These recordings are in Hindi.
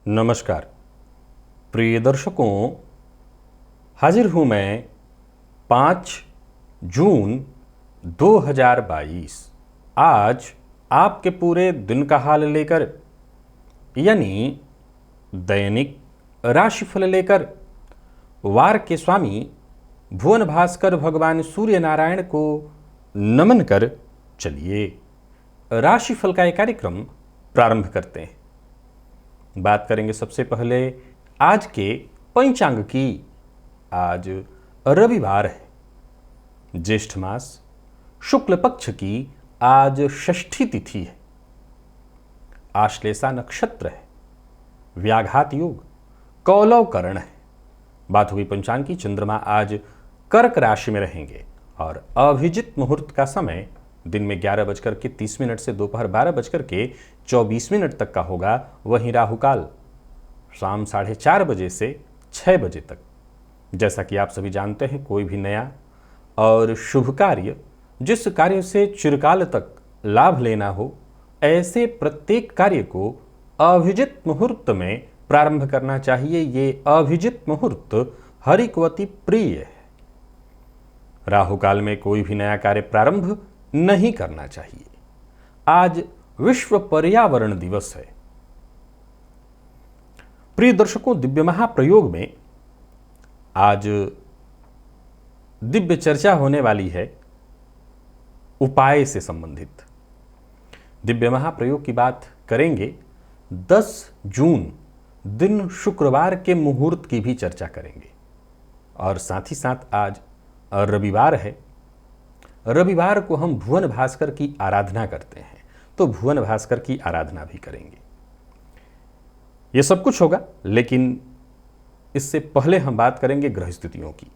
नमस्कार प्रिय दर्शकों, हाजिर हूं मैं 5 जून 2022 आज आपके पूरे दिन का हाल लेकर, यानी दैनिक राशिफल लेकर वार के स्वामी भुवन भास्कर भगवान सूर्य नारायण को नमन कर चलिए राशिफल का एक कार्यक्रम प्रारंभ करते हैं। बात करेंगे सबसे पहले आज के पंचांग की। आज रविवार है, ज्येष्ठ मास शुक्ल पक्ष की आज षष्ठी तिथि है, आश्लेषा नक्षत्र है, व्याघात योग, कौलव करण है। बात हुई पंचांग की। चंद्रमा आज कर्क राशि में रहेंगे और अभिजित मुहूर्त का समय दिन में 11:30 से दोपहर 12:24 तक का होगा। वहीं राहुकाल शाम 4:30 बजे से 6 बजे तक। जैसा कि आप सभी जानते हैं, कोई भी नया और शुभ कार्य, जिस कार्य से चिरकाल तक लाभ लेना हो, ऐसे प्रत्येक कार्य को अभिजित मुहूर्त में प्रारंभ करना चाहिए। ये अभिजित मुहूर्त हरिकवती प्रिय है। राहुकाल में कोई भी नया कार्य प्रारंभ नहीं करना चाहिए। आज विश्व पर्यावरण दिवस है। प्रिय दर्शकों, दिव्य महाप्रयोग में आज दिव्य चर्चा होने वाली है उपाय से संबंधित। दिव्य महाप्रयोग की बात करेंगे। 10 जून दिन शुक्रवार के मुहूर्त की भी चर्चा करेंगे और साथ ही साथ आज रविवार है। रविवार को हम भुवन भास्कर की आराधना करते हैं, तो भुवन भास्कर की आराधना भी करेंगे। यह सब कुछ होगा, लेकिन इससे पहले हम बात करेंगे ग्रह स्थितियों की।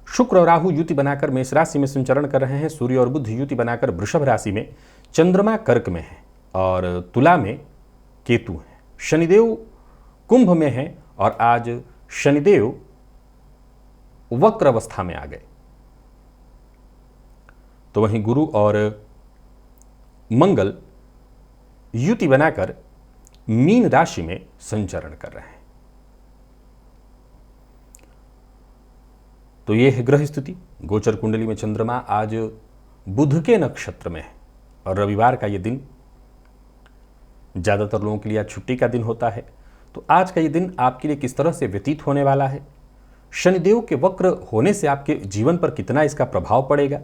शुक्र और राहु युति बनाकर मेष राशि में संचरण कर रहे हैं। सूर्य और बुध युति बनाकर वृषभ राशि में, चंद्रमा कर्क में है और तुला में केतु है। शनिदेव कुंभ में है और आज शनिदेव वक्र अवस्था में आ गए। तो वहीं गुरु और मंगल युति बनाकर मीन राशि में संचरण कर रहे हैं। तो यह है ग्रह स्थिति। गोचर कुंडली में चंद्रमा आज बुध के नक्षत्र में है और रविवार का यह दिन ज्यादातर लोगों के लिए आज छुट्टी का दिन होता है। तो आज का यह दिन आपके लिए किस तरह से व्यतीत होने वाला है, शनिदेव के वक्र होने से आपके जीवन पर कितना इसका प्रभाव पड़ेगा,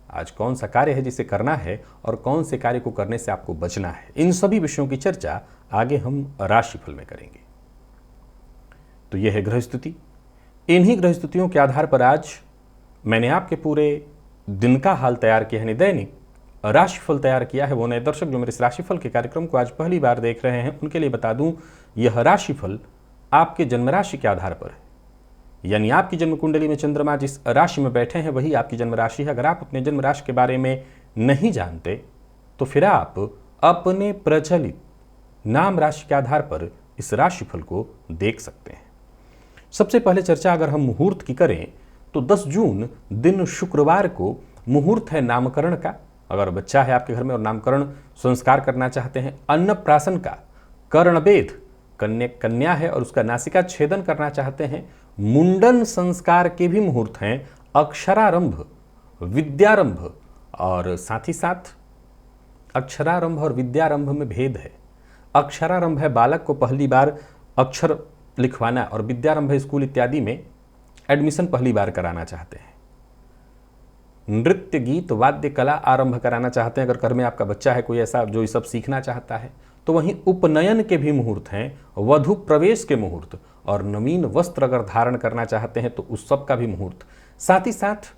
आज कौन सा कार्य है जिसे करना है और कौन से कार्य को करने से आपको बचना है, इन सभी विषयों की चर्चा आगे हम राशिफल में करेंगे। तो यह है ग्रह स्थिति। इन्हीं ग्रह स्थितियों के आधार पर आज मैंने आपके पूरे दिन का हाल तैयार किया है, दैनिक राशिफल तैयार किया है। वो नए दर्शक जो मेरे इस राशिफल के कार्यक्रम को आज पहली बार देख रहे हैं, उनके लिए बता दूं, यह राशिफल आपके जन्म राशि के आधार पर है। यानी आपकी जन्म कुंडली में चंद्रमा जिस राशि में बैठे हैं वही आपकी जन्म राशि है। अगर आप अपने जन्म राशि के बारे में नहीं जानते तो फिर आप अपने प्रचलित नाम राशि के आधार पर इस राशिफल को देख सकते हैं। सबसे पहले चर्चा अगर हम मुहूर्त की करें तो 10 जून दिन शुक्रवार को मुहूर्त है नामकरण का। अगर बच्चा है आपके घर में और नामकरण संस्कार करना चाहते हैं, अन्नप्राशन का, कर्णवेध, कन्या है और उसका नासिका छेदन करना चाहते हैं, मुंडन संस्कार के भी मुहूर्त हैं, अक्षरारंभ, विद्यारंभ। और साथ ही साथ अक्षरारंभ और विद्यारंभ में भेद है। अक्षरारंभ है बालक को पहली बार अक्षर लिखवाना और विद्यारंभ स्कूल इत्यादि में एडमिशन पहली बार कराना चाहते हैं। नृत्य, गीत, वाद्य कला आरंभ कराना चाहते हैं अगर घर में आपका बच्चा है कोई ऐसा जो ये सब सीखना चाहता है। तो वहीं उपनयन के भी मुहूर्त हैं, वधु प्रवेश के मुहूर्त और नवीन वस्त्र अगर धारण करना चाहते हैं तो उस सब का भी मुहूर्त। साथ ही साथ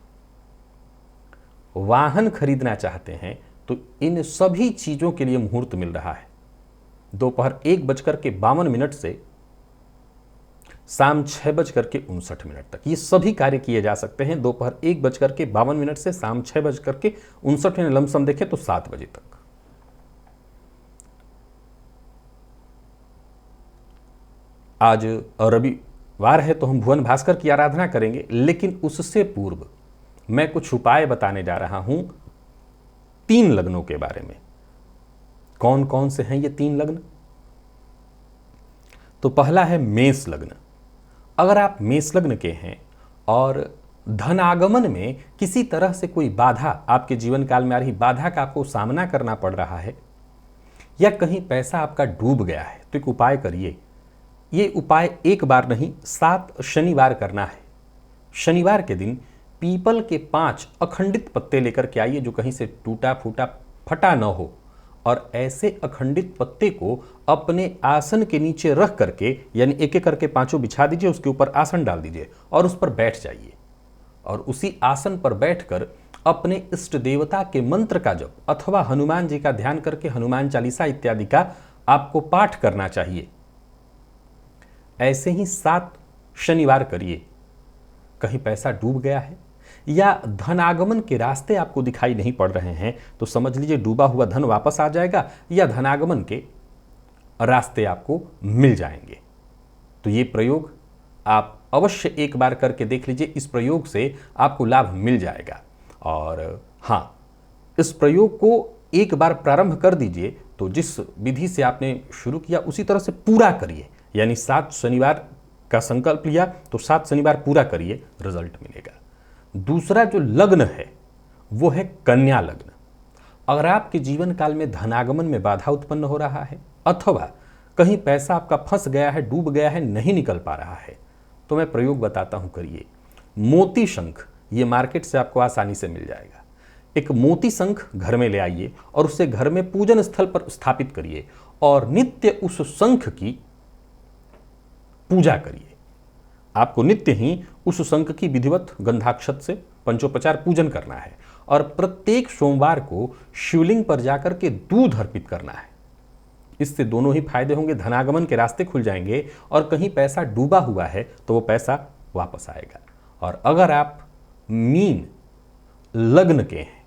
वाहन खरीदना चाहते हैं तो इन सभी चीजों के लिए मुहूर्त मिल रहा है। दोपहर 1:52 से शाम 6:59 तक। ये सभी कार्य किए जा सकते हैं दोपहर 1:52 से शाम 6:59, लमसम देखें तो 7 बजे तक। आज रविवार है तो हम भुवन भास्कर की आराधना करेंगे, लेकिन उससे पूर्व मैं कुछ उपाय बताने जा रहा हूं 3 लग्नों के बारे में। कौन कौन से हैं ये 3 लग्न? तो पहला है मेष लग्न। अगर आप मेष लग्न के हैं और धन आगमन में किसी तरह से कोई बाधा, आपके जीवन काल में आ रही बाधा का आपको सामना करना पड़ रहा है, या कहीं पैसा आपका डूब गया है, तो एक उपाय करिए। ये उपाय एक बार नहीं 7 शनिवार करना है। शनिवार के दिन पीपल के 5 अखंडित पत्ते लेकर के आइए, जो कहीं से टूटा फूटा फटा न हो, और ऐसे अखंडित पत्ते को अपने आसन के नीचे रख करके, यानी एक एक करके 5 बिछा दीजिए, उसके ऊपर आसन डाल दीजिए और उस पर बैठ जाइए। और उसी आसन पर बैठकर अपने इष्ट देवता के मंत्र का जप अथवा हनुमान जी का ध्यान करके हनुमान चालीसा इत्यादि का आपको पाठ करना चाहिए। ऐसे ही 7 शनिवार करिए। कहीं पैसा डूब गया है या धन आगमन के रास्ते आपको दिखाई नहीं पड़ रहे हैं, तो समझ लीजिए डूबा हुआ धन वापस आ जाएगा या धनागमन के रास्ते आपको मिल जाएंगे। तो ये प्रयोग आप अवश्य एक बार करके देख लीजिए। इस प्रयोग से आपको लाभ मिल जाएगा। और हाँ, इस प्रयोग को एक बार प्रारंभ कर दीजिए तो जिस विधि से आपने शुरू किया उसी तरह से पूरा करिए। यानी 7 शनिवार का संकल्प लिया तो 7 शनिवार पूरा करिए, रिजल्ट मिलेगा। दूसरा जो लग्न है वो है कन्या लग्न। अगर आपके जीवन काल में धनागमन में बाधा उत्पन्न हो रहा है अथवा कहीं पैसा आपका फंस गया है, डूब गया है, नहीं निकल पा रहा है, तो मैं प्रयोग बताता हूं, करिए। मोती शंख, ये मार्केट से आपको आसानी से मिल जाएगा। एक मोती शंख घर में ले आइए और उसे घर में पूजन स्थल पर स्थापित करिए और नित्य उस शंख की पूजा करिए। आपको नित्य ही उस शंख की विधिवत गंधाक्षत से पंचोपचार पूजन करना है और प्रत्येक सोमवार को शिवलिंग पर जाकर के दूध अर्पित करना है। इससे दोनों ही फायदे होंगे, धनागमन के रास्ते खुल जाएंगे और कहीं पैसा डूबा हुआ है तो वो पैसा वापस आएगा। और अगर आप मीन लग्न के हैं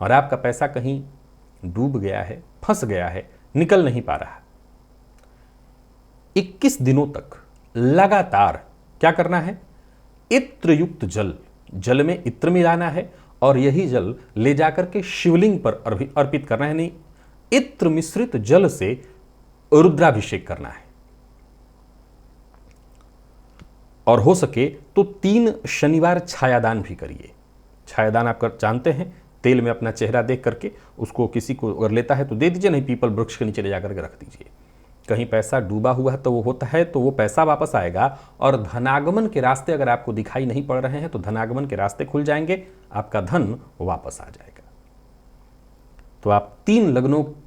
और आपका पैसा कहीं डूब गया है, फंस गया है, निकल नहीं पा रहा, 21 दिनों तक लगातार क्या करना है? इत्र युक्त जल में इत्र मिलाना है और यही जल ले जाकर के शिवलिंग पर अर्पित करना है। नहीं, इत्र मिश्रित जल से रुद्राभिषेक करना है। और हो सके तो 3 शनिवार छायादान भी करिए। छायादान आप जानते हैं, तेल में अपना चेहरा देख करके उसको किसी को अगर लेता है तो दे दीजिए, नहीं पीपल वृक्ष के नीचे ले जाकर के रख दीजिए। कहीं पैसा डूबा हुआ है तो वो होता है तो वो पैसा वापस आएगा। और धनागमन के रास्ते अगर आपको दिखाई नहीं पड़ रहे हैं तो धनागमन के रास्ते खुल जाएंगे, आपका धन वापस आ जाएगा। तो आप 3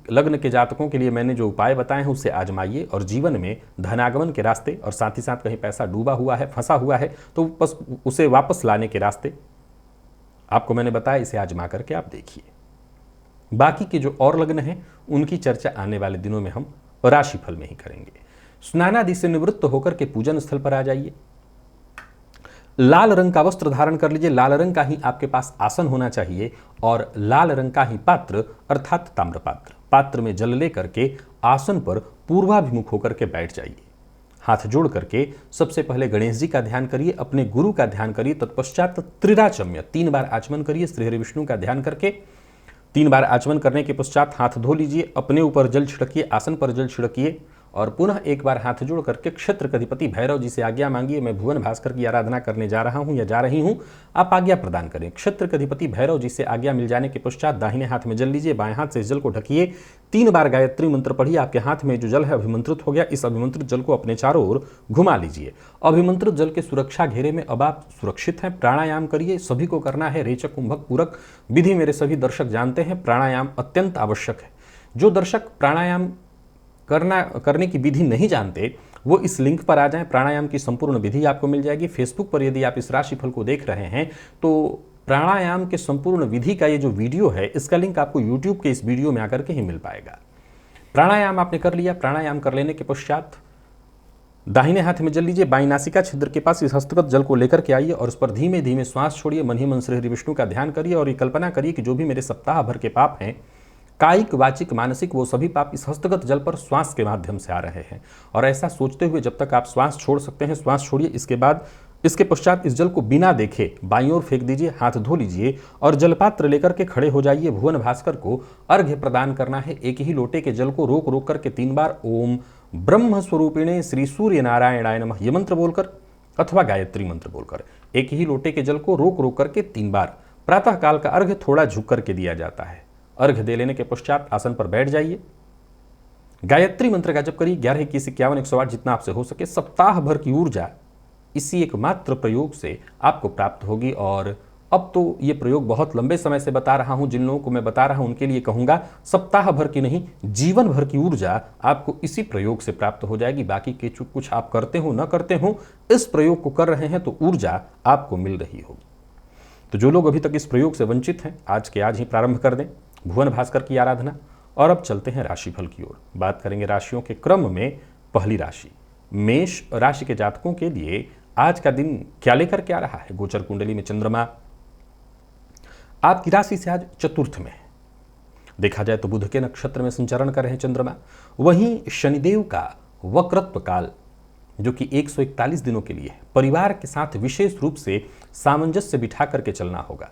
लग्न के जातकों के लिए मैंने जो उपाय बताए हैं उसे आजमाइए और जीवन में धनागमन के रास्ते और साथ ही साथ कहीं पैसा डूबा हुआ है, फंसा हुआ है तो बस उसे वापस लाने के रास्ते आपको मैंने बताया, इसे आजमा करके आप देखिए। बाकी के जो और लग्न हैं उनकी चर्चा आने वाले दिनों में हम राशिफल में ही करेंगे। स्नानादि से निवृत्त होकर के पूजन स्थल पर आ जाइए। लाल रंग का वस्त्र धारण कर लीजिए, लाल रंग का ही आपके पास आसन होना चाहिए और लाल रंग का ही पात्र अर्थात ताम्र पात्र में जल ले करके आसन पर पूर्वाभिमुख होकर के बैठ जाइए। हाथ जोड़ करके सबसे पहले गणेश जी का ध्यान करिए, अपने गुरु का ध्यान करिए, तत्पश्चात त्रिराचम्य 3 बार आचमन करिए। श्री हरि विष्णु का ध्यान करके 3 बार आचमन करने के पश्चात हाथ धो लीजिए, अपने ऊपर जल छिड़किए, आसन पर जल छिड़किए और पुनः एक बार हाथ जोड़ करके क्षेत्र के अधिपति भैरव जी से आज्ञा मांगिए। मैं भुवन भास्कर की आराधना करने जा रहा हूं या जा रही हूं, आप आज्ञा प्रदान करें। क्षेत्र के अधिपति भैरव जी से आज्ञा मिल जाने के पश्चात दाहिने हाथ में जल लीजिए, बाएं हाथ से इस जल को ढकिए, 3 बार गायत्री मंत्र पढ़िए। आपके हाथ में जो जल है अभिमंत्रित हो गया। इस अभिमंत्रित जल को अपने चारों ओर घुमा लीजिए। अभिमंत्रित जल के सुरक्षा घेरे में अब आप सुरक्षित हैं। प्राणायाम करिए, सभी को करना है। रेचक कुंभक पूरक विधि मेरे सभी दर्शक जानते हैं, प्राणायाम अत्यंत आवश्यक है। जो दर्शक प्राणायाम करने की विधि नहीं जानते वो इस लिंक पर आ जाएं, प्राणायाम की संपूर्ण विधि आपको मिल जाएगी। फेसबुक पर यदि आप इस राशिफल को देख रहे हैं तो प्राणायाम के संपूर्ण विधि का ये जो वीडियो है इसका लिंक आपको यूट्यूब के इस वीडियो में आकर के ही मिल पाएगा। प्राणायाम आपने कर लिया। प्राणायाम कर लेने के पश्चात दाहिने हाथ में जल लीजिए, बाईं नासिका छिद्र के पास इस हस्तगत जल को लेकर के आइए और उस पर धीमे धीमे श्वास छोड़िए। मन ही मन श्री हरि विष्णु का ध्यान करिए और ये कल्पना करिए कि जो भी मेरे सप्ताह भर के पाप हैं, कायिक, वाचिक, मानसिक, वो सभी पाप इस हस्तगत जल पर श्वास के माध्यम से आ रहे हैं। और ऐसा सोचते हुए जब तक आप श्वास छोड़ सकते हैं श्वास छोड़िए। इसके पश्चात इस जल को बिना देखे बाईं ओर फेंक दीजिए, हाथ धो लीजिए और जलपात्र लेकर के खड़े हो जाइए। भुवन भास्कर को अर्घ्य प्रदान करना है। एक ही लोटे के जल को रोक रोक करके 3 बार ओम ब्रह्म स्वरूपिणे श्री सूर्य नारायणाय नमः ये मंत्र बोलकर अथवा गायत्री मंत्र बोलकर एक ही लोटे के जल को रोक रोक करके 3 बार प्रातः काल का अर्घ्य थोड़ा झुक करके दिया जाता है। अर्घ्य दे लेने के पश्चात आसन पर बैठ जाइए। गायत्री मंत्र का जप करिए 11, 21, 51, 108 जितना आपसे हो सके। सप्ताह भर की ऊर्जा इसी एकमात्र प्रयोग से आपको प्राप्त होगी। और अब तो ये प्रयोग बहुत लंबे समय से बता रहा हूं, जिन लोगों को मैं बता रहा हूं उनके लिए कहूंगा सप्ताह भर की नहीं, जीवन भर की ऊर्जा आपको इसी प्रयोग से प्राप्त हो जाएगी। बाकी के कुछ आप करते हो न करते हो, इस प्रयोग को कर रहे हैं तो ऊर्जा आपको मिल रही होगी। तो जो लोग अभी तक इस प्रयोग से वंचित हैं, आज के आज ही प्रारंभ कर दें भुवन भास्कर की आराधना। और अब चलते हैं राशिफल की ओर। बात करेंगे राशियों के क्रम में पहली राशि मेष राशि के जातकों के लिए आज का दिन क्या लेकर के आ रहा है। गोचर कुंडली में चंद्रमा आपकी राशि से आज चतुर्थ में है। देखा जाए तो बुध के नक्षत्र में संचरण कर रहे हैं चंद्रमा। वहीं शनिदेव का वक्रत्व काल जो कि 141 दिनों के लिए है, परिवार के साथ विशेष रूप से सामंजस्य बिठा करके चलना होगा।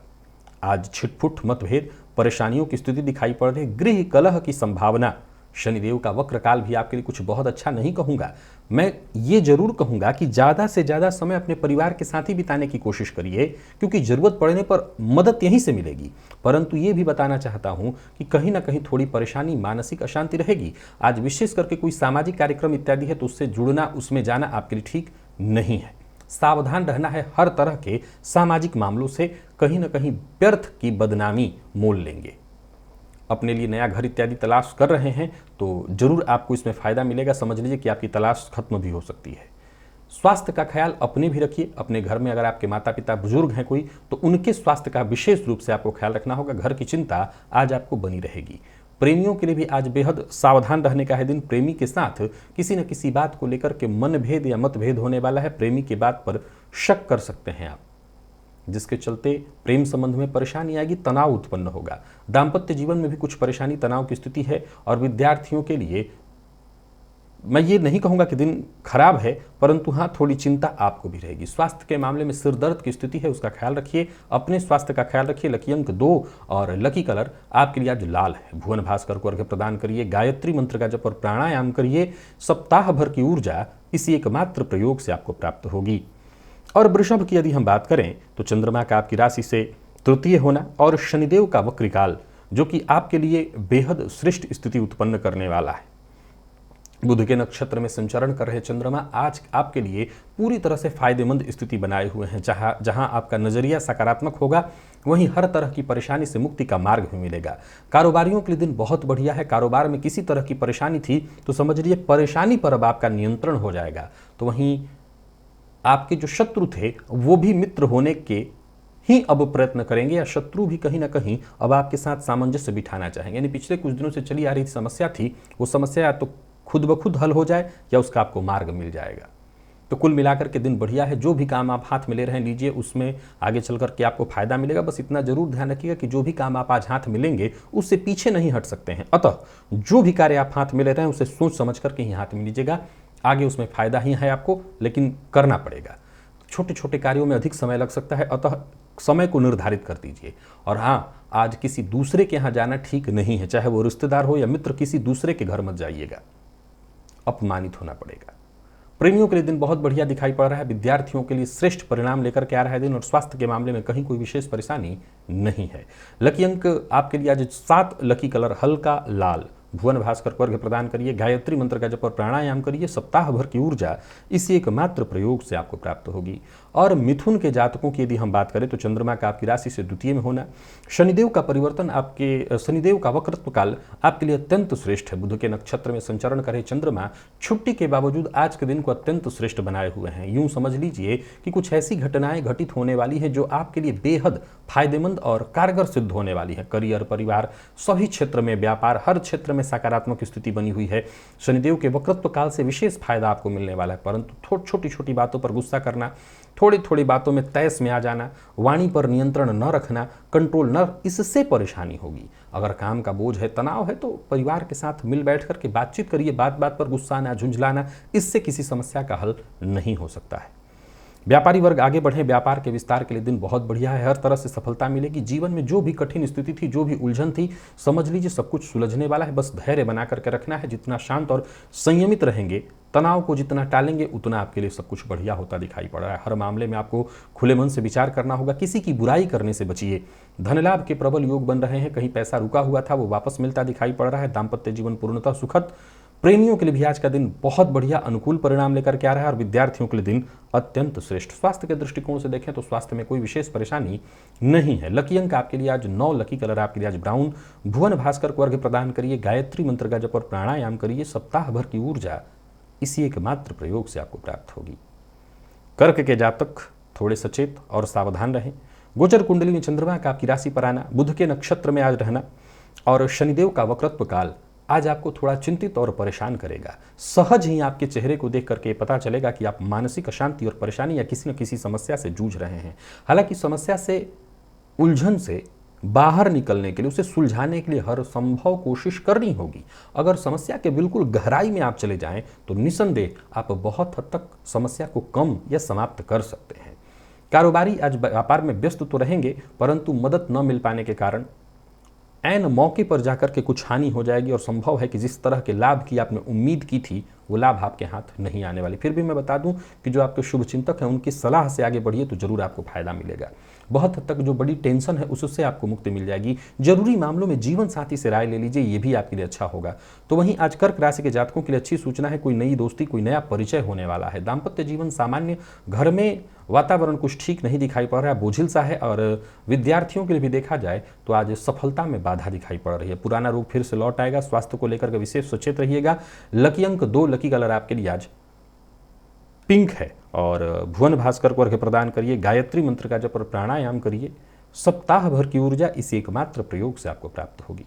आज छिटपुट, मतभेद, परेशानियों की स्थिति दिखाई पड़ रही, गृह कलह की संभावना। शनिदेव का वक्र काल भी आपके लिए कुछ बहुत अच्छा नहीं कहूंगा। मैं ये जरूर कहूंगा कि ज़्यादा से ज़्यादा समय अपने परिवार के साथ ही बिताने की कोशिश करिए, क्योंकि ज़रूरत पड़ने पर मदद यहीं से मिलेगी। परंतु ये भी बताना चाहता हूं कि कहीं ना कहीं थोड़ी परेशानी, मानसिक अशांति रहेगी। आज विशेष करके कोई सामाजिक कार्यक्रम इत्यादि है तो उससे जुड़ना, उसमें जाना आपके लिए ठीक नहीं है। सावधान रहना है हर तरह के सामाजिक मामलों से, कहीं ना कहीं व्यर्थ की बदनामी मोल लेंगे। अपने लिए नया घर इत्यादि तलाश कर रहे हैं तो जरूर आपको इसमें फायदा मिलेगा। समझ लीजिए कि आपकी तलाश खत्म भी हो सकती है। स्वास्थ्य का ख्याल अपने भी रखिए। अपने घर में अगर आपके माता पिता बुजुर्ग हैं कोई, तो उनके स्वास्थ्य का विशेष रूप से आपको ख्याल रखना होगा। घर की चिंता आज आपको बनी रहेगी। प्रेमियों के लिए भी आज बेहद सावधान रहने का है दिन। प्रेमी के साथ किसी न किसी बात को लेकर के मनभेद या मतभेद होने वाला है। प्रेमी की बात पर शक कर सकते हैं आप, जिसके चलते प्रेम संबंध में परेशानी आएगी, तनाव उत्पन्न होगा। दाम्पत्य जीवन में भी कुछ परेशानी, तनाव की स्थिति है। और विद्यार्थियों के लिए मैं ये नहीं कहूँगा कि दिन खराब है, परंतु हाँ थोड़ी चिंता आपको भी रहेगी। स्वास्थ्य के मामले में सिर दर्द की स्थिति है, उसका ख्याल रखिए। अपने स्वास्थ्य का ख्याल रखिए। लकी अंक 2 और लकी कलर आपके लिए आज लाल है। भुवन भास्कर को अर्घ्य प्रदान करिए, गायत्री मंत्र का जप और प्राणायाम करिए। सप्ताह भर की ऊर्जा इसी एकमात्र प्रयोग से आपको प्राप्त होगी। और वृषभ की यदि हम बात करें तो चंद्रमा का आपकी राशि से तृतीय होना और शनिदेव का वक्रिकाल जो कि आपके लिए बेहद श्रेष्ठ स्थिति उत्पन्न करने वाला है। बुध के नक्षत्र में संचरण कर रहे चंद्रमा आज आपके लिए पूरी तरह से फायदेमंद स्थिति बनाए हुए हैं। जहां आपका नजरिया सकारात्मक होगा, वहीं हर तरह की परेशानी से मुक्ति का मार्ग भी मिलेगा। कारोबारियों के लिए दिन बहुत बढ़िया है। कारोबार में किसी तरह की परेशानी थी तो समझ लीजिए परेशानी पर अब आपका नियंत्रण हो जाएगा। तो वहीं आपके जो शत्रु थे वो भी मित्र होने के ही अब प्रयत्न करेंगे, या शत्रु भी कहीं ना कहीं अब आपके साथ सामंजस्य बिठाना चाहेंगे। यानी पिछले कुछ दिनों से चली आ रही समस्या थी, वो समस्या या तो खुद ब खुद हल हो जाए या उसका आपको मार्ग मिल जाएगा। तो कुल मिलाकर के दिन बढ़िया है। जो भी काम आप हाथ में ले रहे हैं लीजिए, उसमें आगे चल करके आपको फायदा मिलेगा। बस इतना जरूर ध्यान रखिएगा कि जो भी काम आप आज हाथ में लेंगे उससे पीछे नहीं हट सकते हैं। अतः जो भी कार्य आप हाथ में ले रहे हैं उसे सोच समझ करके ही हाथ में लीजिएगा। आगे उसमें फायदा ही है आपको, लेकिन करना पड़ेगा। छोटे छोटे कार्यों में अधिक समय लग सकता है, अतः समय को निर्धारित कर दीजिए। और हाँ, आज किसी दूसरे के यहाँ जाना ठीक नहीं है, चाहे वो रिश्तेदार हो या मित्र। किसी दूसरे के घर मत जाइएगा, अपमानित होना पड़ेगा। प्रेमियों के लिए दिन बहुत बढ़िया दिखाई पड़ रहा है। विद्यार्थियों के लिए श्रेष्ठ परिणाम लेकर के आ रहा है दिन। और स्वास्थ्य के मामले में कहीं कोई विशेष परेशानी नहीं है। लकी अंक आपके लिए आज 7, लकी कलर हल्का लाल। भुवन भास्कर को अर्घ्य प्रदान करिए, गायत्री मंत्र का जप और प्राणायाम करिए। सप्ताह भर की ऊर्जा इसी एकमात्र प्रयोग से आपको प्राप्त होगी। और मिथुन के जातकों की यदि हम बात करें तो चंद्रमा का आपकी राशि से द्वितीय में होना, शनिदेव का परिवर्तन आपके शनिदेव का वक्रत्व काल आपके लिए अत्यंत श्रेष्ठ है। बुध के नक्षत्र में संचरण करे चंद्रमा छुट्टी के बावजूद आज के दिन को अत्यंत श्रेष्ठ बनाए हुए हैं। यूं समझ लीजिए कि कुछ ऐसी घटनाएं घटित होने वाली है जो आपके लिए बेहद फायदेमंद और कारगर सिद्ध होने वाली है। करियर, परिवार, सभी क्षेत्र में, व्यापार, हर क्षेत्र में सकारात्मक स्थिति बनी हुई है। शनिदेव के वक्रत्व काल से विशेष फायदा आपको मिलने वाला है, परंतु छोटी छोटी बातों पर गुस्सा करना, थोड़ी थोड़ी बातों में तैस में आ जाना, वाणी पर नियंत्रण न रखना, कंट्रोल न, इससे परेशानी होगी। अगर काम का बोझ है, तनाव है, तो परिवार के साथ मिल बैठ करके बातचीत करिए। बात बात पर गुस्साना, झुंझलाना, इससे किसी समस्या का हल नहीं हो सकता है। व्यापारी वर्ग आगे बढ़े, व्यापार के विस्तार के लिए दिन बहुत बढ़िया है। हर तरह से सफलता मिलेगी। जीवन में जो भी कठिन स्थिति थी, जो भी उलझन थी, समझ लीजिए सब कुछ सुलझने वाला है। बस धैर्य बना करके रखना है। जितना शांत और संयमित रहेंगे, तनाव को जितना टालेंगे, उतना आपके लिए सब कुछ बढ़िया होता दिखाई पड़ रहा है। हर मामले में आपको खुले मन से विचार करना होगा। किसी की बुराई करने से बचिए। धन लाभ के प्रबल योग बन रहे हैं। कहीं पैसा रुका हुआ था, वो वापस मिलता दिखाई पड़ रहा है। दाम्पत्य जीवन पूर्णतः सुखद। प्रेमियों के लिए भी आज का दिन बहुत बढ़िया अनुकूल परिणाम लेकर के आ रहा है और विद्यार्थियों के लिए दिन अत्यंत श्रेष्ठ। स्वास्थ्य के दृष्टिकोण से देखें तो स्वास्थ्य में कोई विशेष परेशानी नहीं है। लकी अंक आपके लिए आज 9, लकी कलर आपके लिए आज ब्राउन। भुवन भास्कर को अर्घ्य प्रदान करिए, गायत्री मंत्र का जप और प्राणायाम करिए। सप्ताह भर की ऊर्जा इसी एकमात्र प्रयोग से आपको प्राप्त होगी। कर्क के जातक थोड़े सचेत और सावधान रहें। गोचर कुंडली में चंद्रमा का आपकी राशि पर आना, बुध के नक्षत्र में आज रहना और शनिदेव का वक्रत्व काल आज आपको थोड़ा चिंतित और परेशान करेगा। सहज ही आपके चेहरे को देख करके पता चलेगा कि आप मानसिक अशांति और परेशानी या किसी न किसी समस्या से जूझ रहे हैं। हालांकि समस्या से, उलझन से बाहर निकलने के लिए, उसे सुलझाने के लिए हर संभव कोशिश करनी होगी। अगर समस्या के बिल्कुल गहराई में आप चले जाएं तो निसंदेह आप बहुत हद तक समस्या को कम या समाप्त कर सकते हैं। कारोबारी आज व्यापार में व्यस्त तो रहेंगे, परंतु मदद न मिल पाने के कारण ऐन मौके पर जाकर के कुछ हानि हो जाएगी और संभव है कि जिस तरह के लाभ की आपने उम्मीद की थी वो लाभ आपके हाथ नहीं आने वाली। फिर भी मैं बता दूं कि जो आपके शुभ चिंतक हैं उनकी सलाह से आगे बढ़िए तो जरूर आपको फायदा मिलेगा। बहुत हद तक जो बड़ी टेंशन है उससे आपको मुक्ति मिल जाएगी। जरूरी मामलों में जीवन साथी से राय ले लीजिए, ये भी आपके लिए अच्छा होगा। तो वहीं आज कर्क राशि के जातकों के लिए अच्छी सूचना है, कोई नई दोस्ती, कोई नया परिचय होने वाला है। दाम्पत्य जीवन सामान्य, घर में वातावरण कुछ ठीक नहीं दिखाई पड़ रहा है, बोझिल सा है और विद्यार्थियों के लिए भी देखा जाए तो आज सफलता में बाधा दिखाई पड़ रही है। पुराना रोग फिर से लौट आएगा। स्वास्थ्य को लेकर के विशेष सचेत रहिएगा। लकी अंक 2, लकी कलर आपके लिए आज पिंक है और भुवन भास्कर को अर्घ्य प्रदान करिए, गायत्री मंत्र का जप और प्राणायाम करिए। सप्ताह भर की ऊर्जा इसी एकमात्र प्रयोग से आपको प्राप्त होगी।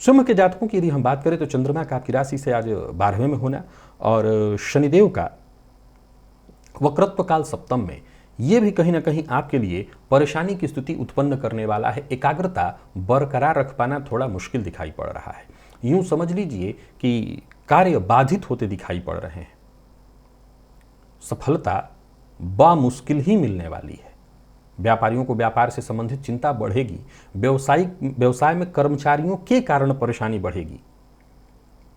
सिंह के जातकों की यदि हम बात करें तो चंद्रमा का आपकी राशि से आज 12वें में होना और शनिदेव का वक्रत्व काल सप्तम में, यह भी कहीं ना कहीं आपके लिए परेशानी की स्थिति उत्पन्न करने वाला है। एकाग्रता बरकरार रख पाना थोड़ा मुश्किल दिखाई पड़ रहा है। यूं समझ लीजिए कि कार्य बाधित होते दिखाई पड़ रहे हैं। सफलता बामुश्किल ही मिलने वाली है। व्यापारियों को व्यापार से संबंधित चिंता बढ़ेगी। व्यवसाय में कर्मचारियों के कारण परेशानी बढ़ेगी।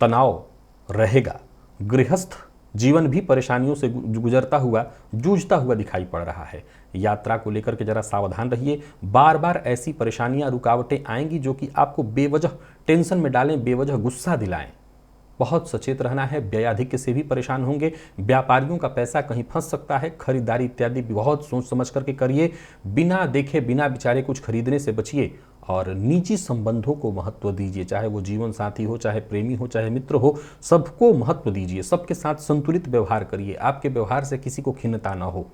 तनाव रहेगा। गृहस्थ जीवन भी परेशानियों से गुजरता हुआ, जूझता हुआ दिखाई पड़ रहा है। यात्रा को लेकर के जरा सावधान रहिए। बार बार ऐसी परेशानियां, रुकावटें आएंगी जो कि आपको बेवजह टेंशन में डालें, बेवजह गुस्सा दिलाएं। बहुत सचेत रहना है। व्ययाधिक्य से भी परेशान होंगे। व्यापारियों का पैसा कहीं फंस सकता है। खरीदारी इत्यादि बहुत सोच समझ करके करिए। बिना देखे, बिना विचारे कुछ खरीदने से बचिए और निजी संबंधों को महत्व दीजिए। चाहे वो जीवन साथी हो, चाहे प्रेमी हो, चाहे मित्र हो, सबको महत्व दीजिए। सबके साथ संतुलित व्यवहार करिए। आपके व्यवहार से किसी को खिन्नता न हो।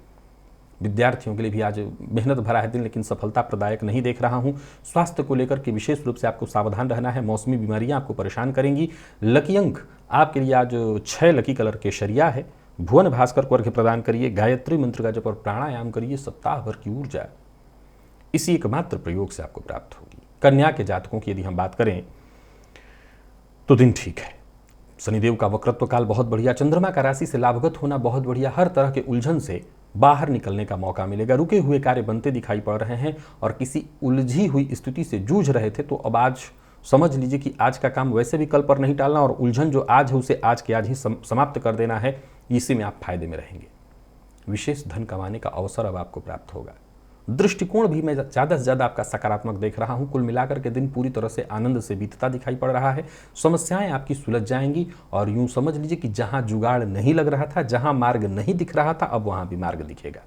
विद्यार्थियों के लिए भी आज मेहनत भरा है दिन, लेकिन सफलता प्रदायक नहीं देख रहा हूं। स्वास्थ्य को लेकर के विशेष रूप से आपको सावधान रहना है। मौसमी बीमारियां आपको परेशान करेंगी। लकी अंक आपके लिए आज 6, लकी कलर केसरिया है। भुवन भास्कर को अर्घ्य प्रदान करिए, गायत्री मंत्र का जप और प्राणायाम करिए। सप्ताह भर की ऊर्जा इसी एकमात्र प्रयोग से आपको प्राप्त होगी। कन्या के जातकों की यदि हम बात करें तो दिन ठीक है। शनिदेव का वक्रत्व काल बहुत बढ़िया। चंद्रमा का राशि से लाभगत होना बहुत बढ़िया। हर तरह के उलझन से बाहर निकलने का मौका मिलेगा। रुके हुए कार्य बनते दिखाई पड़ रहे हैं और किसी उलझी हुई स्थिति से जूझ रहे थे तो अब आज समझ लीजिए कि आज का काम वैसे भी कल पर नहीं टालना और उलझन जो आज है उसे आज के आज ही समाप्त कर देना है। इसी में आप फायदे में रहेंगे। विशेष धन कमाने का अवसर अब आपको प्राप्त होगा। दृष्टिकोण भी मैं ज़्यादा से ज़्यादा आपका सकारात्मक देख रहा हूं। कुल मिलाकर के दिन पूरी तरह से आनंद से बीतता दिखाई पड़ रहा है। समस्याएं आपकी सुलझ जाएंगी और यूं समझ लीजिए कि जहां जुगाड़ नहीं लग रहा था, जहां मार्ग नहीं दिख रहा था, अब वहां भी मार्ग दिखेगा।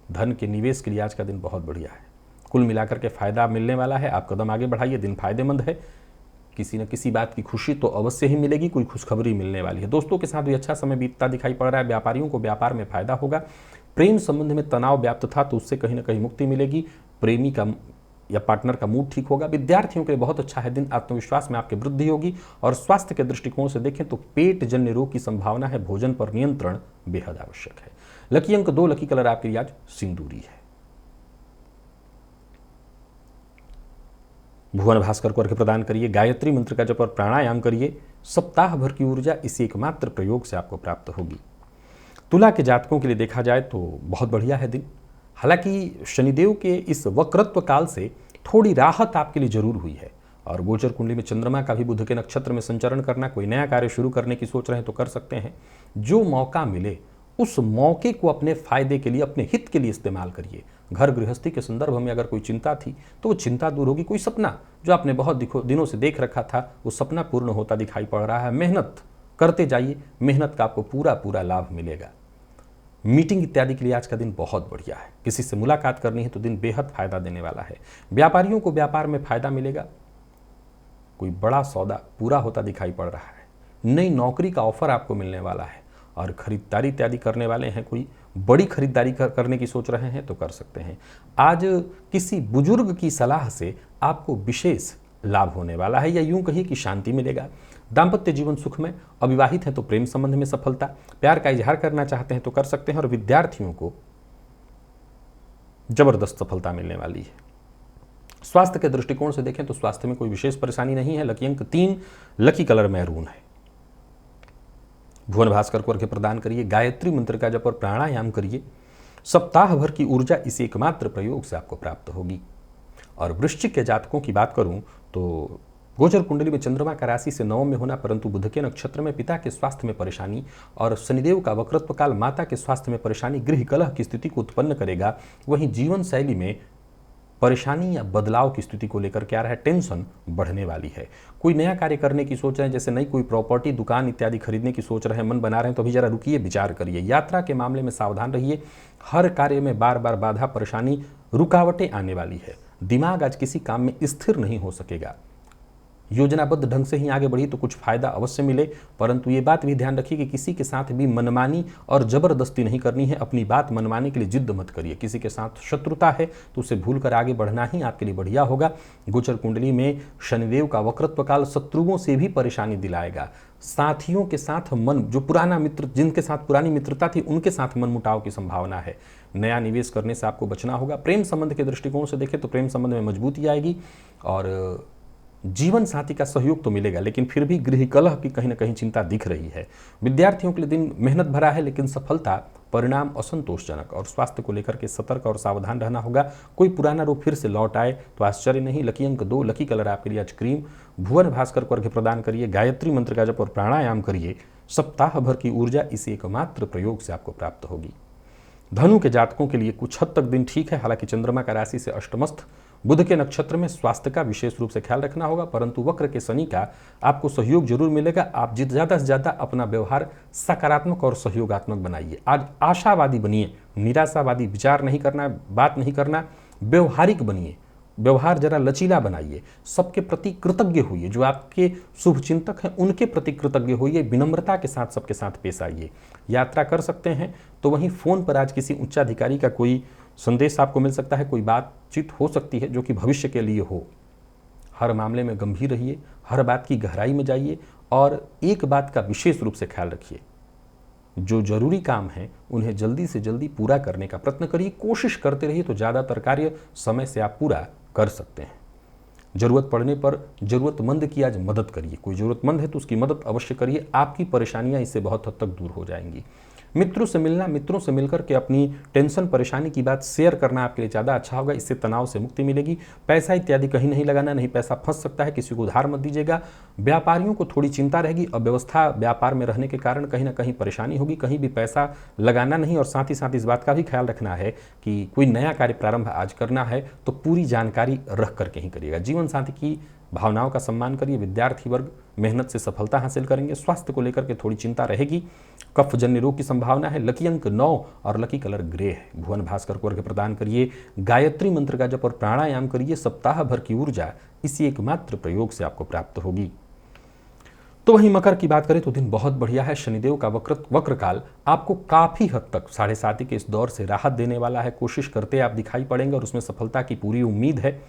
धन के निवेश के लिए आज का दिन बहुत बढ़िया है। कुल मिलाकर के फायदा मिलने वाला है। आप कदम आगे बढ़ाइए, दिन फायदेमंद है। किसी न किसी बात की खुशी तो अवश्य ही मिलेगी, कोई खुशखबरी मिलने वाली है। दोस्तों के साथ भी अच्छा समय बीतता दिखाई पड़ रहा है। व्यापारियों को व्यापार में फायदा होगा। प्रेम संबंध में तनाव व्याप्त था तो उससे कहीं ना कहीं मुक्ति मिलेगी। प्रेमी का या पार्टनर का मूड ठीक होगा। विद्यार्थियों के लिए बहुत अच्छा है दिन। आत्मविश्वास में आपकी वृद्धि होगी। और स्वास्थ्य के दृष्टिकोण से देखें तो पेट जन्य रोग की संभावना है। भोजन पर नियंत्रण बेहद आवश्यक है। लकी अंक 2, लकी कलर आपके लिए आज सिंदूरी है। भुवन भास्कर को अर्घ्य प्रदान करिए, गायत्री मंत्र का जप और प्राणायाम करिए। सप्ताह भर की ऊर्जा इसी एकमात्र प्रयोग से आपको प्राप्त होगी। तुला के जातकों के लिए देखा जाए तो बहुत बढ़िया है दिन। हालांकि शनिदेव के इस वक्रत्व काल से थोड़ी राहत आपके लिए जरूर हुई है। और गोचर कुंडली में चंद्रमा का भी बुध के नक्षत्र में संचरण करना, कोई नया कार्य शुरू करने की सोच रहे हैं तो कर सकते हैं। जो मौका मिले उस मौके को अपने फायदे के लिए, अपने हित के लिए इस्तेमाल करिए। घर गृहस्थी के संदर्भ में अगर कोई चिंता थी तो वो चिंता दूर होगी। कोई सपना जो आपने बहुत दिनों से देख रखा था वो सपना पूर्ण होता दिखाई पड़ रहा है। मेहनत करते जाइए, मेहनत का आपको पूरा पूरा लाभ मिलेगा। मीटिंग इत्यादि के लिए आज का दिन बहुत बढ़िया है। किसी से मुलाकात करनी है तो दिन बेहद फायदा देने वाला है। व्यापारियों को व्यापार में फायदा मिलेगा। कोई बड़ा सौदा पूरा होता दिखाई पड़ रहा है। नई नौकरी का ऑफर आपको मिलने वाला है। और खरीदारी इत्यादि करने वाले हैं, कोई बड़ी खरीदारी करने की सोच रहे हैं तो कर सकते हैं। आज किसी बुजुर्ग की सलाह से आपको विशेष लाभ होने वाला है, या यूं कहिए कि शांति मिलेगा। दाम्पत्य जीवन सुख में, अविवाहित हैं तो प्रेम संबंध में सफलता, प्यार का इजहार करना चाहते हैं तो कर सकते हैं। और विद्यार्थियों को जबरदस्त सफलता मिलने वाली है। स्वास्थ्य के दृष्टिकोण से देखें तो स्वास्थ्य में कोई विशेष परेशानी नहीं है। लकी अंक 3, लकी कलर मैरून है। भुवन भास्कर को अर्घ्य प्रदान करिए, गायत्री मंत्र का जप और प्राणायाम करिए। सप्ताह भर की ऊर्जा इसी एकमात्र प्रयोग से आपको प्राप्त होगी। और वृश्चिक के जातकों की बात करूं तो गोचर कुंडली में चंद्रमा का राशि से 9 में होना, परंतु बुध के नक्षत्र में पिता के स्वास्थ्य में परेशानी और शनिदेव का वक्रत्व काल माता के स्वास्थ्य में परेशानी, गृह कलह की स्थिति को उत्पन्न करेगा। वहीं जीवन शैली में परेशानी या बदलाव की स्थिति को लेकर क्या रहा है, टेंशन बढ़ने वाली है। कोई नया कार्य करने की सोच रहे हैं, जैसे नई कोई प्रॉपर्टी, दुकान इत्यादि खरीदने की सोच रहे हैं, मन बना रहे हैं तो अभी जरा रुकिए, विचार करिए। यात्रा के मामले में सावधान रहिए। हर कार्य में बार बार बाधा, परेशानी, रुकावटें आने वाली है। दिमाग आज किसी काम में स्थिर नहीं हो सकेगा। योजनाबद्ध ढंग से ही आगे बढ़ी तो कुछ फायदा अवश्य मिले, परंतु ये बात भी ध्यान रखिए कि किसी के साथ भी मनमानी और जबरदस्ती नहीं करनी है। अपनी बात मनवाने के लिए जिद्द मत करिए। किसी के साथ शत्रुता है तो उसे भूलकर आगे बढ़ना ही आपके लिए बढ़िया होगा। गोचर कुंडली में शनिदेव का वक्रत्व काल शत्रुओं से भी परेशानी दिलाएगा। साथियों के साथ मन, जो पुराना मित्र, जिनके साथ पुरानी मित्रता थी, उनके साथ मनमुटाव की संभावना है। नया निवेश करने से आपको बचना होगा। प्रेम संबंध के दृष्टिकोण से देखें तो प्रेम संबंध में मजबूती आएगी और जीवन साथी का सहयोग तो मिलेगा, लेकिन फिर भी गृह कलह की कहीं ना कहीं चिंता दिख रही है। विद्यार्थियों के लिए दिन मेहनत भरा है, लेकिन सफलता परिणाम असंतोषजनक। और स्वास्थ्य को लेकर के सतर्क और सावधान रहना होगा। कोई पुराना रोग फिर से लौट आए तो आश्चर्य नहीं। लकी अंक 2, लकी कलर आपके लिए आज क्रीम। भुवन भास्कर को अर्घ्य प्रदान करिए, गायत्री मंत्र का जप और प्राणायाम करिए। सप्ताह भर की ऊर्जा इसी एकमात्र प्रयोग से आपको प्राप्त होगी। धनु के जातकों के लिए कुछ हद तक दिन ठीक है। हालांकि चंद्रमा का राशि से अष्टमस्थ, बुध के नक्षत्र में स्वास्थ्य का विशेष रूप से ख्याल रखना होगा, परंतु वक्र के शनि का आपको सहयोग जरूर मिलेगा। आप ज़्यादा से ज़्यादा अपना व्यवहार सकारात्मक और सहयोगात्मक बनाइए। आज आशावादी बनिए, निराशावादी विचार नहीं करना, बात नहीं करना, व्यवहारिक बनिए। व्यवहार जरा लचीला बनाइए। सबके प्रति कृतज्ञ होइए। जो आपके शुभ चिंतक हैं उनके प्रति कृतज्ञ होइए। विनम्रता के साथ सबके साथ पेश आइए। यात्रा कर सकते हैं तो वहीं फ़ोन पर आज किसी उच्चाधिकारी का कोई संदेश आपको मिल सकता है, कोई बातचीत हो सकती है जो कि भविष्य के लिए हो। हर मामले में गंभीर रहिए, हर बात की गहराई में जाइए और एक बात का विशेष रूप से ख्याल रखिए, जो जरूरी काम है उन्हें जल्दी से जल्दी पूरा करने का प्रयत्न करिए। कोशिश करते रहिए तो ज़्यादातर कार्य समय से आप पूरा कर सकते हैं। जरूरत पड़ने पर जरूरतमंद की आज मदद करिए। कोई जरूरतमंद है तो उसकी मदद अवश्य करिए। आपकी परेशानियां इससे बहुत हद तक दूर हो जाएंगी। मित्रों से मिलना, मित्रों से मिलकर के अपनी टेंशन परेशानी की बात शेयर करना आपके लिए ज़्यादा अच्छा होगा। इससे तनाव से मुक्ति मिलेगी। पैसा इत्यादि कहीं नहीं लगाना, नहीं पैसा फंस सकता है, किसी को उधार मत दीजिएगा। व्यापारियों को थोड़ी चिंता रहेगी। अव्यवस्था व्यापार में रहने के कारण कहीं ना कहीं परेशानी होगी। कहीं भी पैसा लगाना नहीं और साथ ही साथ इस बात का भी ख्याल रखना है कि कोई नया कार्य प्रारंभ आज करना है तो पूरी जानकारी रख करके ही करिएगा। जीवन साथी की भावनाओं का सम्मान करिए। विद्यार्थी वर्ग मेहनत से सफलता हासिल करेंगे। स्वास्थ्य को लेकर के थोड़ी चिंता रहेगी। कफजन्य रोग की संभावना है। लकी अंक 9 और लकी कलर ग्रे है। भुवन भास्कर को अर्घ्य प्रदान करिए। गायत्री मंत्र का जप और प्राणायाम करिए। सप्ताह भर की ऊर्जा इसी एकमात्र प्रयोग से आपको प्राप्त होगी। तो वहीं मकर की बात करें तो दिन बहुत बढ़िया है। शनिदेव का वक्र काल आपको काफी हद तक 7.5 के इस दौर से राहत देने वाला है। कोशिश करते आप दिखाई पड़ेंगे और उसमें सफलता की पूरी उम्मीद है।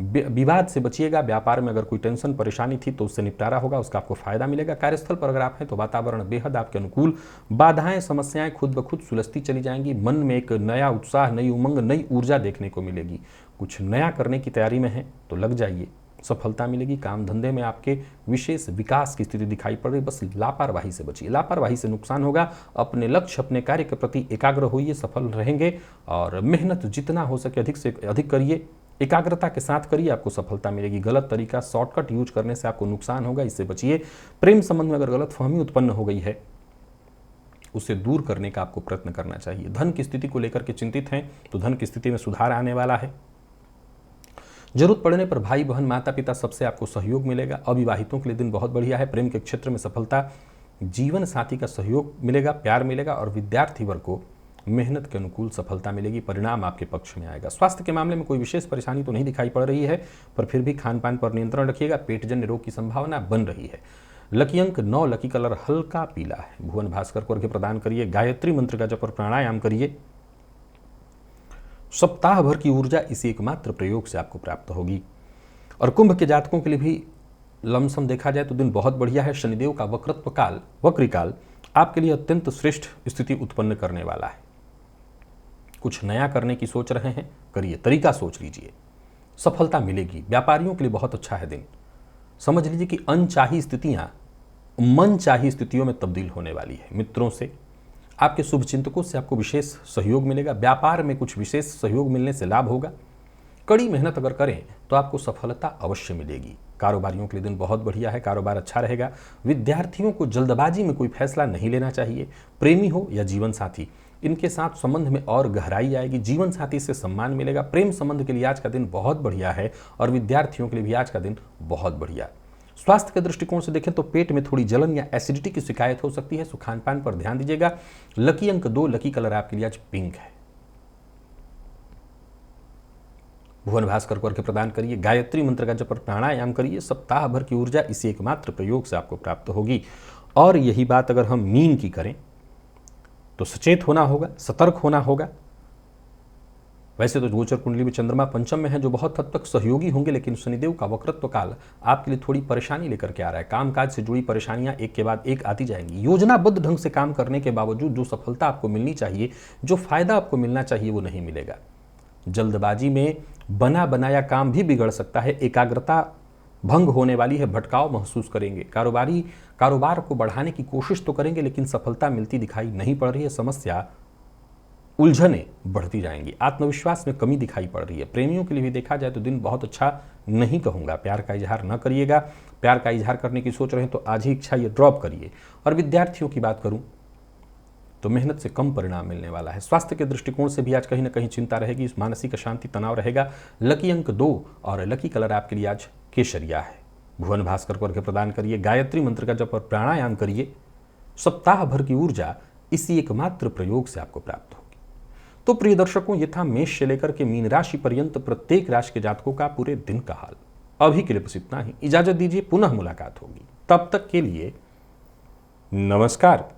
विवाद से बचिएगा। व्यापार में अगर कोई टेंशन परेशानी थी तो उससे निपटारा होगा, उसका आपको फायदा मिलेगा। कार्यस्थल पर अगर आप हैं तो वातावरण बेहद आपके अनुकूल। बाधाएं समस्याएं खुद ब खुद सुलझती चली जाएंगी। मन में एक नया उत्साह, नई उमंग, नई ऊर्जा देखने को मिलेगी। कुछ नया करने की तैयारी में है तो लग जाइए, सफलता मिलेगी। काम धंधे में आपके विशेष विकास की स्थिति दिखाई पड़ रही, बस लापरवाही से बचिए। लापरवाही से नुकसान होगा। अपने लक्ष्य, अपने कार्य के प्रति एकाग्र होइए, सफल रहेंगे। और मेहनत जितना हो सके अधिक से अधिक करिए, एकाग्रता के साथ करिए, आपको सफलता मिलेगी। गलत तरीका, शॉर्टकट यूज करने से आपको नुकसान होगा, इससे बचिए। प्रेम संबंध में अगर गलतफहमी उत्पन्न हो गई है उसे दूर करने का आपको प्रयत्न करना चाहिए। धन की स्थिति को लेकर के चिंतित हैं तो धन की स्थिति में सुधार आने वाला है। जरूरत पड़ने पर भाई बहन, माता पिता सबसे आपको सहयोग मिलेगा। अविवाहितों के लिए दिन बहुत बढ़िया है। प्रेम के क्षेत्र में सफलता, जीवन साथी का सहयोग मिलेगा, प्यार मिलेगा। और विद्यार्थी वर्ग को मेहनत के अनुकूल सफलता मिलेगी, परिणाम आपके पक्ष में आएगा। स्वास्थ्य के मामले में कोई विशेष परेशानी तो नहीं दिखाई पड़ रही है, पर फिर भी खान पान पर नियंत्रण रखिएगा। पेटजन्य रोग की संभावना बन रही है। लकी अंक 9, लकी कलर हल्का पीला है। भुवन भास्कर को अर्घ्य प्रदान करिए। गायत्री मंत्र का जप और प्राणायाम करिए। सप्ताह भर की ऊर्जा इसी एकमात्र प्रयोग से आपको प्राप्त होगी। और कुंभ के जातकों के लिए भी लमसम देखा जाए तो दिन बहुत बढ़िया है। शनिदेव का वक्री काल आपके लिए अत्यंत श्रेष्ठ स्थिति उत्पन्न करने वाला है। कुछ नया करने की सोच रहे हैं, करिए, तरीका सोच लीजिए, सफलता मिलेगी। व्यापारियों के लिए बहुत अच्छा है दिन। समझ लीजिए कि अनचाही स्थितियां मनचाही स्थितियों में तब्दील होने वाली है। मित्रों से, आपके शुभचिंतकों से आपको विशेष सहयोग मिलेगा। व्यापार में कुछ विशेष सहयोग मिलने से लाभ होगा। कड़ी मेहनत अगर करें तो आपको सफलता अवश्य मिलेगी। कारोबारियों के लिए दिन बहुत बढ़िया है। कारोबार अच्छा रहेगा। विद्यार्थियों को जल्दबाजी में कोई फैसला नहीं लेना चाहिए। प्रेमी हो या जीवन साथी, इनके साथ संबंध में और गहराई आएगी। जीवन साथी से सम्मान मिलेगा। प्रेम संबंध के लिए आज का दिन बहुत बढ़िया है और विद्यार्थियों के लिए भी आज का दिन बहुत बढ़िया। स्वास्थ्य के दृष्टिकोण से देखें तो पेट में थोड़ी जलन या एसिडिटी की शिकायत हो सकती है, सो खान पान पर ध्यान दीजिएगा। लकी अंक 2, लकी कलर आपके लिए आज पिंक है। भुवन भास्कर को अर्घ्य प्रदान करिए। गायत्री मंत्र का जप और प्राणायाम करिए। सप्ताह भर की ऊर्जा इसी एकमात्र प्रयोग से आपको प्राप्त होगी। और यही बात अगर हम मीन की करें तो सचेत होना होगा, सतर्क होना होगा। वैसे तो गोचर कुंडली में चंद्रमा पंचम में है, जो बहुत हद तक सहयोगी होंगे, लेकिन शनिदेव का वक्रत्व काल आपके लिए थोड़ी परेशानी लेकर के आ रहा है। कामकाज से जुड़ी परेशानियां एक के बाद एक आती जाएंगी। योजनाबद्ध ढंग से काम करने के बावजूद जो सफलता आपको मिलनी चाहिए, जो फायदा आपको मिलना चाहिए, वो नहीं मिलेगा। जल्दबाजी में बना बनाया काम भी बिगड़ सकता है। एकाग्रता भंग होने वाली है। भटकाव महसूस करेंगे। कारोबार को बढ़ाने की कोशिश तो करेंगे, लेकिन सफलता मिलती दिखाई नहीं पड़ रही है। समस्या, उलझने बढ़ती जाएंगी। आत्मविश्वास में कमी दिखाई पड़ रही है। प्रेमियों के लिए भी देखा जाए तो दिन बहुत अच्छा नहीं कहूँगा। प्यार का इजहार न करिएगा। प्यार का इजहार करने की सोच रहे हैं तो आज ही इच्छा ये ड्रॉप करिए। और विद्यार्थियों की बात करूं तो मेहनत से कम परिणाम मिलने वाला है। स्वास्थ्य के दृष्टिकोण से भी आज कहीं ना कहीं चिंता रहेगी। मानसिक अशांति, तनाव रहेगा। लकी अंक 2 और लकी कलर आपके लिए आज केसरिया है। भुवन भास्कर को अर्घ्य प्रदान करिए। गायत्री मंत्र का जप और प्राणायाम करिए। सप्ताह भर की ऊर्जा इसी एकमात्र प्रयोग से आपको प्राप्त होगी। तो प्रिय दर्शकों, ये था मेष से लेकर के मीन राशि पर्यंत प्रत्येक राशि के जातकों का पूरे दिन का हाल। अभी के लिए बस इतना ही। इजाजत दीजिए, पुनः मुलाकात होगी। तब तक के लिए नमस्कार।